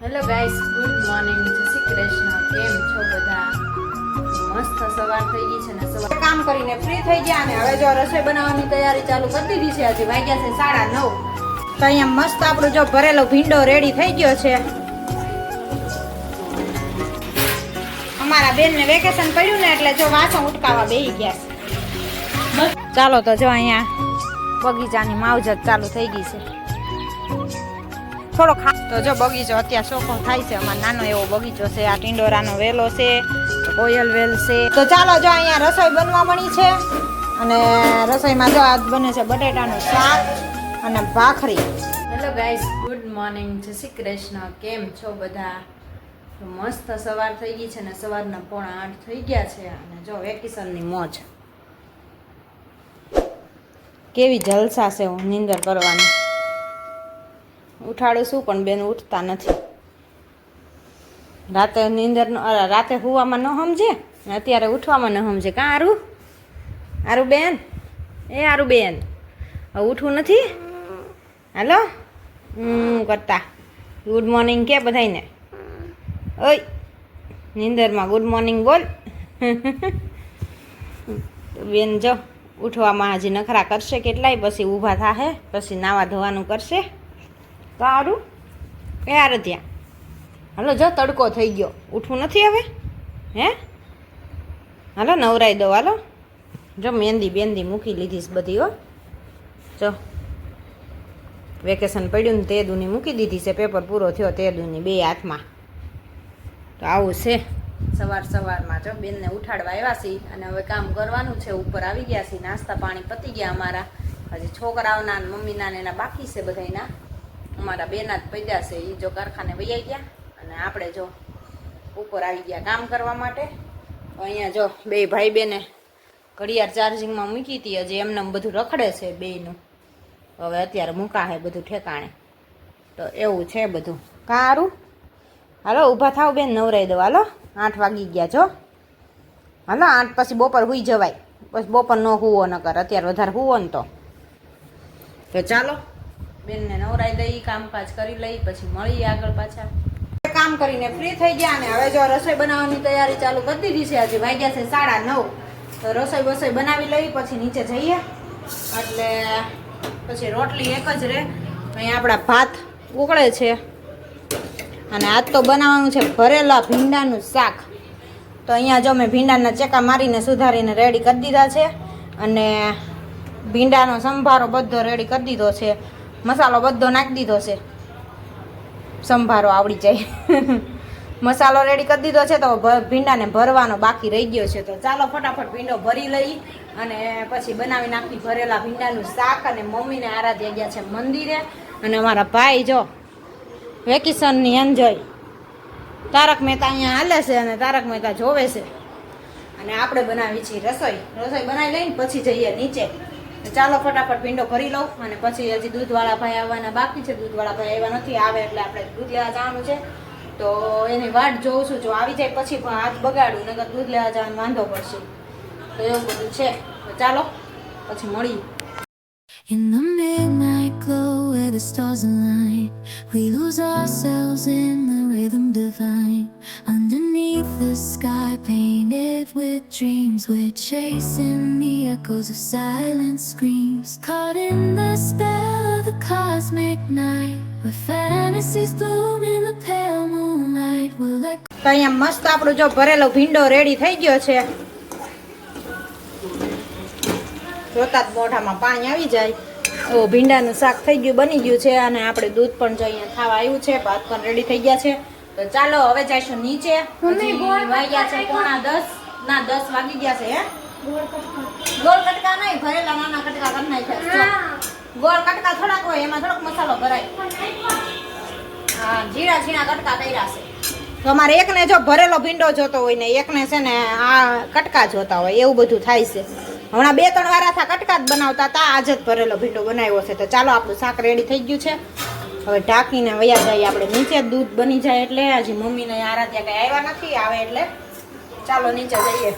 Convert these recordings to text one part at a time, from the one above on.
Hello guys, good morning, જય શ્રી કૃષ્ણ. કેમ છો બધા? મસ્ત સવાર થઈ ગઈ છે ને સવાર કામ કરીને ફ્રી થઈ ગયા અને હવે જો રસોઈ બનાવવાની તૈયારી ચાલુ કરી દીધી છે. હજી વાગ્યા છે 9:30. તો અહીંયા મસ્ત આપણો જો ભરેલો ભીંડો રેડી થઈ ગયો છે. અમારા બેનને વેકેશન પડ્યું ને એટલે જો વાસણ ઉટકાવા બેહી ગયા છે. ચાલો તો જો અહીંયા બગીચાની માવજત ચાલુ થઈ ગઈ છે. થોડો તો જો બગીચો અત્યારે ચોખ્ખો થાય છે. અમારો નાનો એવો બગીચો છે. આ ટીંડોરાનો વેલો છે, કોયલ વેલ છે. તો ચાલો જો અહીંયા રસોઈ બનવા મળી છે અને રસોઈમાં જો આજ બને છે બટેટાનું શાક અને ભાખરી. હેલો ગાઈસ, ગુડ મોર્નિંગ, જય શ્રી કૃષ્ણ. કેમ છો બધા? મસ્ત સવાર થઈ ગઈ છે ને સવારના 7:45 થઈ ગયા છે અને જો વેકેશનની મોજ કેવી જલસા છે. હું નીંદર કરવાની ઉઠાડું છું પણ બેન ઉઠતા નથી. રાતે નીંદર રાતે હુવામાં ન સમજે, અત્યારે ઉઠવામાં ન સમજે. કાં આરું આરું બેન, એ આરું બેન ઉઠવું નથી. હાલો કરતા ગુડ મોર્નિંગ કે બધાને. ઓય નીંદરમાં ગુડ મોર્નિંગ બોલ. બેન જો ઉઠવામાં હજી નખરા કરશે કેટલાય, પછી ઊભા થાહે, પછી નાવા ધોવાનું કરશે. સારું એ આરે ત્યાં હાલો જો તડકો થઈ ગયો, ઉઠવું નથી હવે હે? હાલો નવરાઈ દો. હાલો જો મહેંદી બેંદી મૂકી લીધીશ બધી. હો જો વેકેશન પડ્યું ને તે દૂની મૂકી દીધી છે. પેપર પૂરો થયો તે દૂની 2 હાથમાં. તો આવું છે સવાર સવારમાં. જો બેનને ઉઠાડવા આવ્યા છીએ અને હવે કામ કરવાનું છે. ઉપર આવી ગયા છીએ. નાસ્તા પાણી પતી ગયા અમારા. હજી છોકરાઓના મમ્મીના ને એના બાકી છે બધાના. અમારા બેના જ પડ્યા છે. એ જો કારખાને વૈયા ગયા અને આપણે જો ઉપર આવી ગયા કામ કરવા માટે. અહીંયા જો 2 ભાઈ બેને ઘડિયાળ ચાર્જિંગમાં મૂકી હતી. હજી એમને બધું રખડે છે બેયનું. હવે અત્યારે મૂકાશે બધું ઠેકાણે. તો એવું છે બધું. કારું હાલો ઊભા થાવ બેન, નવરાઈ દો. હાલો 8 વાગી ગયા જો. હાલો 8 પછી બપોર હુઈ જવાય. પછી બપોર ન હુવો ન કર, અત્યારે વધારે હુવો ને તો ચાલો બેનને નવરાઈ દઈ, કામકાજ કરી લઈ, પછી મળીએ આગળ પાછા. કામ કરીને ફ્રી થઈ ગયા અને હવે જો રસોઈ બનાવવાની તૈયારી ચાલુ કરી દીધી છે. હજી વાગ્યા છે 9:30. તો રસોઈ બનાવી લઈ પછી નીચે જઈએ એટલે પછી રોટલી એક જ રહે. અહીંયા આપણા ભાત ઉકળે છે અને આજ તો બનાવવાનું છે ભરેલા ભીંડાનું શાક. તો અહીંયા જો મેં ભીંડાના ચેકા મારીને સુધારીને રેડી કરી દીધા છે અને ભીંડાનો સંભારો બધો રેડી કરી દીધો છે. મસાલો બધો નાખી દીધો છે. સંભારો આવડી જાય. મસાલો રેડી કરી દીધો છે. તો ભીંડાને ભરવાનો બાકી રહી ગયો છે. તો ચાલો ફટાફટ ભીંડો ભરી લઈ અને પછી બનાવી નાખી ભરેલા ભીંડાનું શાક. અને મમ્મીને આરાધ્યા ગયા છે મંદિરે અને અમારા ભાઈ જો વેકેશનની એન્જોય. તારક મહેતા અહીંયા હાલે છે અને તારક મહેતા જોવે છે અને આપણે બનાવી છીએ રસોઈ બનાવી લઈને પછી જઈએ નીચે. ચાલો ફટાફટ ભીંડો ભરી લઉં અને પછી હજી દૂધવાળા ભાઈ આવવાના બાકી છે. દૂધવાળા ભાઈ આવ્યા નથી, આવે એટલે આપણે દૂધ લેવા જવાનું છે. તો એની વાટ જોઉં છું. જો આવી જાય પછી પણ હાથ બગાડું, નકર દૂધ લેવા જવાનું વાંધો પડશે. તો એવું બધું છે. તો ચાલો પછી મળીએ. In the midnight glow where the stars align, we lose ourselves in the rhythm divine. Underneath the sky painted with dreams, we're chasing the echoes of silent screams. Caught in the spell of the cosmic night, where fantasies bloom in the pale moonlight. We'll let go. તો અહીંયા મસ્ત આપણો જો ભરેલો ભીંડો ready થઈ ગયો છે. જોતા જ મોઢામાં પાણી આવી જાય. ઓ ભીંડાનું શાક થઈ ગયું, બની ગયું છે અને આપણે દૂધ પણ જો અહીંયા ખાવા આવ્યું છે. ભાત પણ રેડી થઈ ગયા છે. તો ચાલો હવે જઈશું નીચે. વાગ્યા છે 9:45. ના 10 વાગી ગયા છે. હે ગોળ કટકા નહીં, ભરેલા નાના કટકા કરી નાખ્યા. ગોળ કટકા થોડાક હોય, એમાં થોડોક મસાલો ભરાય. હા જીરા ઝીણા કટકા કર્યા છે. તો અમારે એકને જો ભરેલો ભીંડો જોતો હોય ને એકને છે ને આ કટકા જોતા હોય, એવું બધું થાય છે. હમણાં 2-3 વાર આથા કટકા જ બનાવતા હતા. આજે જ ભરેલો ભીંડો બનાવ્યો છે. તો ચાલો આપણું શાક રેડી થઈ ગયું છે. હવે ઢાંકીને વયા જઈએ આપણે નીચે. દૂધ બની જાય એટલે. હજી મમ્મીને આરાધ્યા કંઈ આવ્યા નથી, આવે એટલે ચાલો નીચે જઈએ.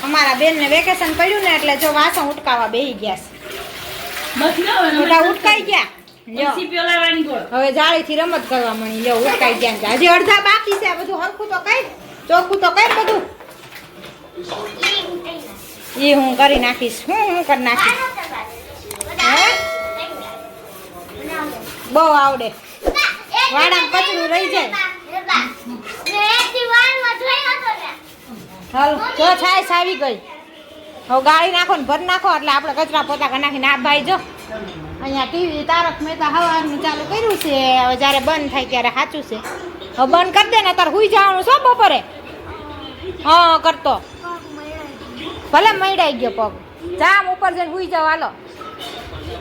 અમારા બેનને વેકેશન પડ્યું ને એટલે જો વાસણ ઉટકાવા બેસી ગયા છે. ઉટકાઈ ગયા લ્યો હવે જાળીથી રમત કરવા મળી લ્યો ઉટકાઈ ગયા છે. હજી અડધા બાકી છે. આ બધું હરખું તો કઈ ચોખ્ખું તો કઈ બધું એ હું કરી નાખીશ. હું કરી નાખીશ. હે બહુ આવડે. વાડામાં કચરું રહી જાય. હાલ જો છાશ આવી ગઈ. હવે ગાળી નાખો ને ભર નાખો એટલે આપણે કચરા પોતા કરી નાખીને આ ભાઈ જો અહીંયા ટીવી તારક મહેતા હવારનું ચાલુ કર્યું છે. હવે જ્યારે બંધ થાય ત્યારે સાચું છે. હવે બંધ કરી દે ને તારે હુઈ જવાનું છો બપોરે. હા કરતો ભલે મૈડાઈ ગયો પગ. જામ ઉપર જઈને હુઈ જાવ હાલો.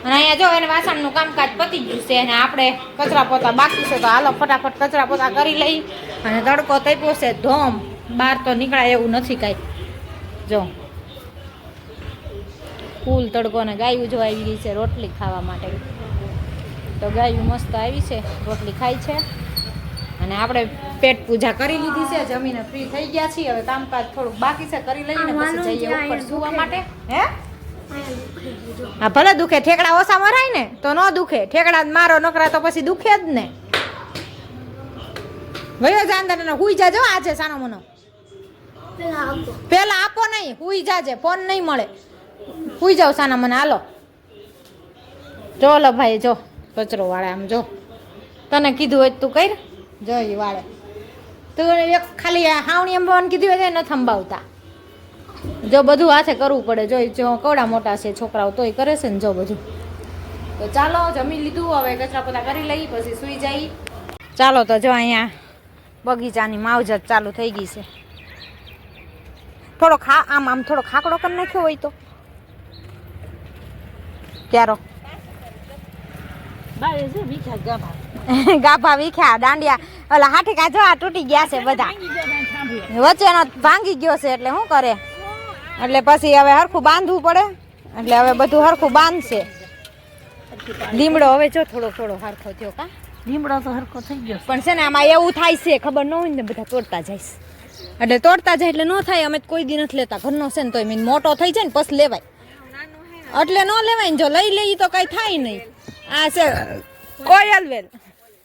અને અહીંયા જો એને વાસણનું કામકાજ પતી ગયું છે અને આપણે કચરા પોતા બાકી છે તો હાલો ફટાફટ કચરા પોતા કરી લઈ. અને તડકો તપ્યો છે ધોમ. બહાર તો નીકળાય એવું નથી કાંઈ. જો ફૂલ તડકો ને ગાયું જો આવી રહી છે રોટલી ખાવા માટે. તો ગાયું મસ્ત આવી છે રોટલી ખાય છે. અને આપણે પેટ પૂજા કરી લીધી છે. જમીને ફ્રી થઈ ગયા છીએ. હવે કામકાજ થોડુંક બાકી છે કરી લઈએ ને પછી જઈએ ઉપર સુવા માટે. હે હા ભલે દુખે. ઠેકડા ઓછા મરાય ને તો ન દુખે. ઠેકડા મારો નકરા તો પછી દુખે જ ને. વયો જાંદર ને હુઈ જાજો આજે સાનો મનો. પેલા આપો નહીં હુઈ જાજે. ફોન નહીં મળે. હુઈ જાવ સાના મને હાલો. જો લો ભાઈ જો કચરો વાળે આમ જો. તને કીધું હોય તું કર જો એ વાળે. તું એક ખાલી હાવણી અંબાવાનું કીધું હોય ન થંભાવતા. જો બધું હાથે કરવું પડે. જો કવડા મોટા છે છોકરાઓ તોય કરે છે ને જો બધું. તો ચાલો જમી લીધું. હવે કચરા પોતા કરી લઈ પછી સુઈ જઈ. ચાલો તો જો અહીંયા બગીચાની માવજત ચાલુ થઈ ગઈ છે. થોડો આમ થોડો ખાકડો કરી નાખ્યો હોય તો ક્યારો ગાભા વીખ્યા દાંડિયા ઓલા હાથી કાજો આ તૂટી ગયા છે બધા. વચ્ચેનો ભાંગી ગયો છે એટલે શું કરે. એટલે પછી હવે હરખું બાંધવું પડે. એટલે હવે બધું હરખું બાંધશે. લીમડો હવે જો થોડો હરખો થયો. કા લીમડો તો હરખો થઈ ગયો પણ છે ને આમાં એવું થાય છે ખબર ન હોય ને બધા તોડતા જાય. એટલે તોડતા જાય એટલે ન થાય. અમે કોઈ દી નથી લેતા ઘરનો છે ને તોય મેં મોટો થઈ જાય ને પછી લેવાય. એટલે ન લેવાય ને જો લઈ લઈ તો કઈ થાય નહીં. આ છે કોયલ વેલ.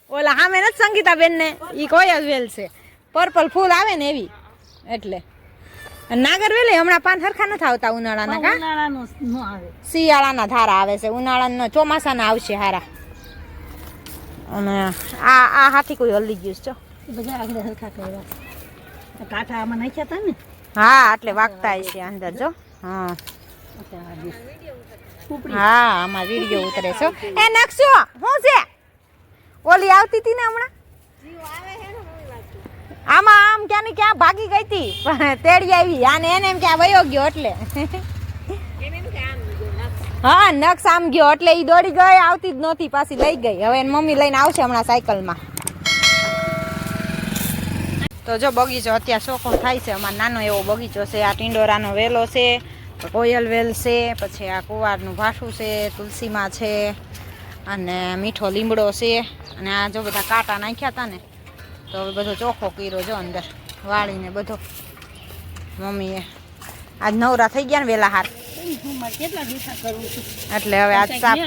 ઓલા સામે નથી સંગીતા બેન ને ઈ કોયલ વેલ છે. પર્પલ ફૂલ આવે ને એવી. એટલે નાગર વેલે હમણાં પાન હરખા નથી આવતા ઉનાળાના. કા શિયાળાના ધારા આવે છે. ઉનાળાના ચોમાસાના આવશે હારા. અને આ હાથી કોઈ હલ્દી ગયું છે. બધા આગળ હરખા કર્યા. કાંઠા આમાં નાખ્યા હતા ને. હા એટલે વાગતા છે અંદર જો. હા હા આમાં વિડીયો ઉતરે છે. એ નકશો શું છે ઓલી આવતી હતી ને હમણાં. આમાં આમ ક્યાં ને ક્યાં ભાગી ગઈ હતી પણ તેડી આવી. આને એને એમ ક્યાં વયો ગયો એટલે હા નક્ષ આમ ગયો એટલે ઈ દોડી ગઈ. આવતી જ નહોતી પાછી લઈ ગઈ. હવે એની મમ્મી લઈને આવશે હમણાં સાયકલમાં. તો જો બગીચો અત્યારે ચોખ્ખો થાય છે. અમારો નાનો એવો બગીચો છે. આ ટીંડોરાનો વેલો છે, કોયલ વેલ છે, પછી આ કુવારનું ભાઠું છે, તુલસીમાં છે અને મીઠો લીમડો છે. અને આ જો બધા કાંટા નાખ્યા હતા ને તો હવે બધો ચોખ્ખો કર્યો જો અંદર વાળીને બધો મમ્મીએ. આજ નવરા થઈ ગયા ને વેલા હાર એટલે હવે આજ સાફ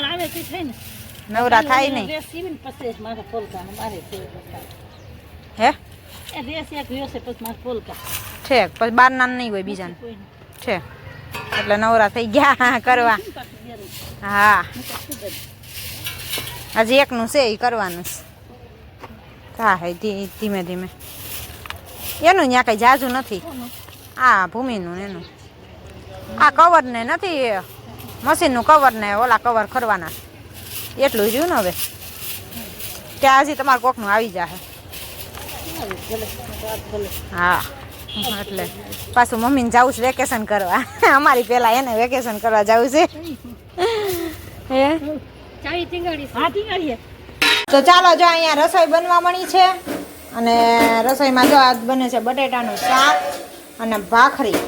નવરા થાય નહીં. હે ઠેક પછી બાર ના નહીં હોય બીજાને છે એટલે નવરા થઈ ગયા કરવા. હા હજી એકનું છે એ કરવાનું હા ધીમે ધીમે. એનું ત્યાં કઈ જાજુ નથી. આ ભૂમિનું એનું આ કવર ને નથી મશીનનું કવર ને ઓલા કવર કરવાના એટલું રહ્યું ને. હવે ત્યાં હજી તમારે કોકનું આવી જશે. હા એટલે પાછું મમ્મીને જવું છે વેકેશન કરવા. અમારી પેલા એને વેકેશન કરવા જવું છે. તો ચાલો જો અહીંયા રસોઈ બનવા મળી છે. અને રસોઈમાં જો આજ બને છે બટેટાનું શાક અને ભાખરી.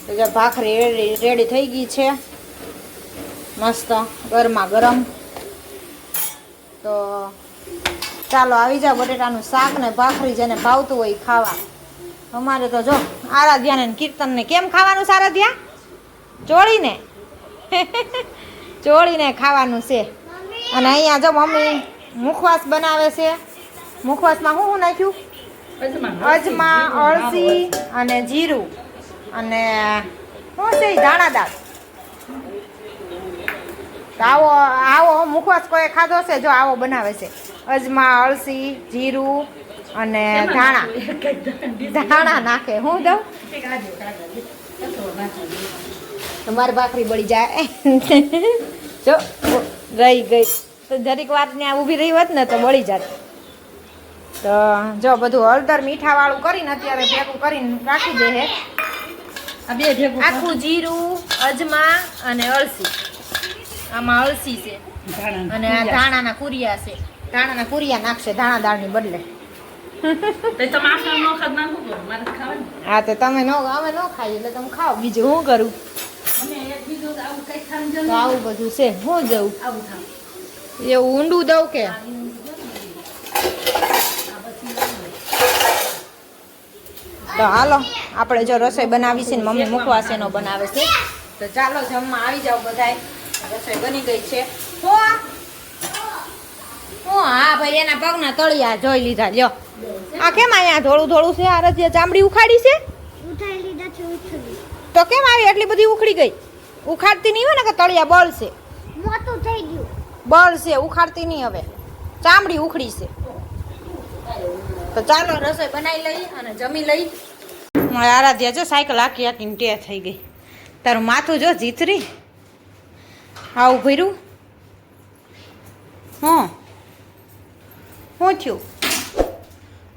તો જો ભાખરી રેડી થઈ ગઈ છે મસ્ત ગરમા ગરમ. તો ચાલો આવી જાઓ બટેટાનું શાક ને ભાખરી જેને ભાવતું હોય ખાવા. અમારે તો જો આરાધ્યા ને કીર્તન ને કેમ ખાવાનું છે આરાધ્યા? ચોળીને ચોળીને ખાવાનું છે. અને અહીંયા જો મમ્મી મુખવાસ બનાવે છે. મુખવાસમાં શું શું નાખ્યું? અજમા, અળસી અને જીરું અને શું છે ધાણા દાળ. તો આવો આવો મુખવાસ કોઈ ખાધો છે? જો આવો બનાવે છે. અજમા, અળસી, જીરું અને ધાણા નાખે. હું દઉં તમારી ભાખરી બળી જાય. જો રહી ગઈ તો જરીક વાર ત્યાં ઊભી રહી હોત ને તો બળી જાત. તો જો બધું હળદર મીઠાવાળું કરીને અત્યારે ભેગું કરીને રાખી દે હે. આખું જીરું, અજમા અને અળસી. આમાં અળસી છે અને આ ધાણાના કુરિયા છે. ધાણાના કુરિયા નાખશે ધાણા દાળની બદલે. હા તો તમે નો અમે નો ખાઈએ એટલે તમે ખાઓ. બીજું હું કરું? તો આવું બધું છે. હું જવું એવું ઊંડું દઉં કે તો હાલો આપણે જો રસોઈ બનાવી છે ને મમ્મી મુખવાસ એનો બનાવે છે. તો ચાલો જમવા આવી જાવ બધાય. રસોઈ બની ગઈ છે. હા ભાઈ એના પગના તળિયા જોઈ લીધા. લ્યો આ કેમ અહીંયા ધોળું ધોળું છે? આ રજિયા ચામડી ઉખાડી છે? તો કેમ આવી એટલી બધી ઉખડી ગઈ? ઉખાડતી નહીં હોય ને કે તળિયા બળશે. મોટું થઈ ગયું. બળશે, ઉખાડતી નહીં હવે. ચામડી ઉખડી છે. તો ચાલો રસોઈ બનાવી લઈ અને જમી લઈ. આરાધ્યા જો સાયકલ હાકી હાકીને ટે થઈ ગઈ. તારું માથું જો જીતરી આવું ભર્યું. શું થયું?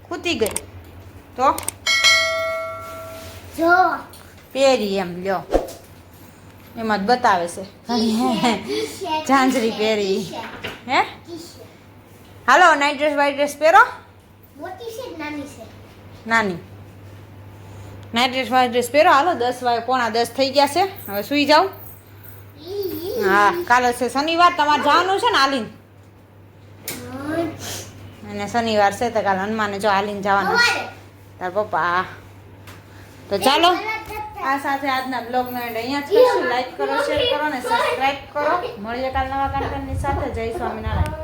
ખૂતી ગઈ તો જો પહેરી એમ લ્યો એમાં જ બતાવે છે. ઝાંઝરી પહેરી હે. હાલો નાઇટ ડ્રેસ વાઇટ ડ્રેસ પહેરો. મોટી છે નાની છે? નાની નાઇટ ડ્રેસ વાઇટ ડ્રેસ પહેરો. હાલો 10 વાગે 9:45 થઈ ગયા છે. હવે સુઈ જાઉં. હા કાલે છે શનિવાર. તમારે જવાનું છે ને હાલીને? અને શનિવાર છે તો કાલે હનુમાને જો હાલીને જવાનું તાર પપ્પા. તો ચાલો આ સાથે આજના બ્લોગનો એન્ડ અહીંયા જ કરશું. લાઈક કરો, શેર કરો અને સબસ્ક્રાઈબ કરો. મળીએ કાલ નવા કન્ટેન્ટની સાથે. જય સ્વામિનારાયણ.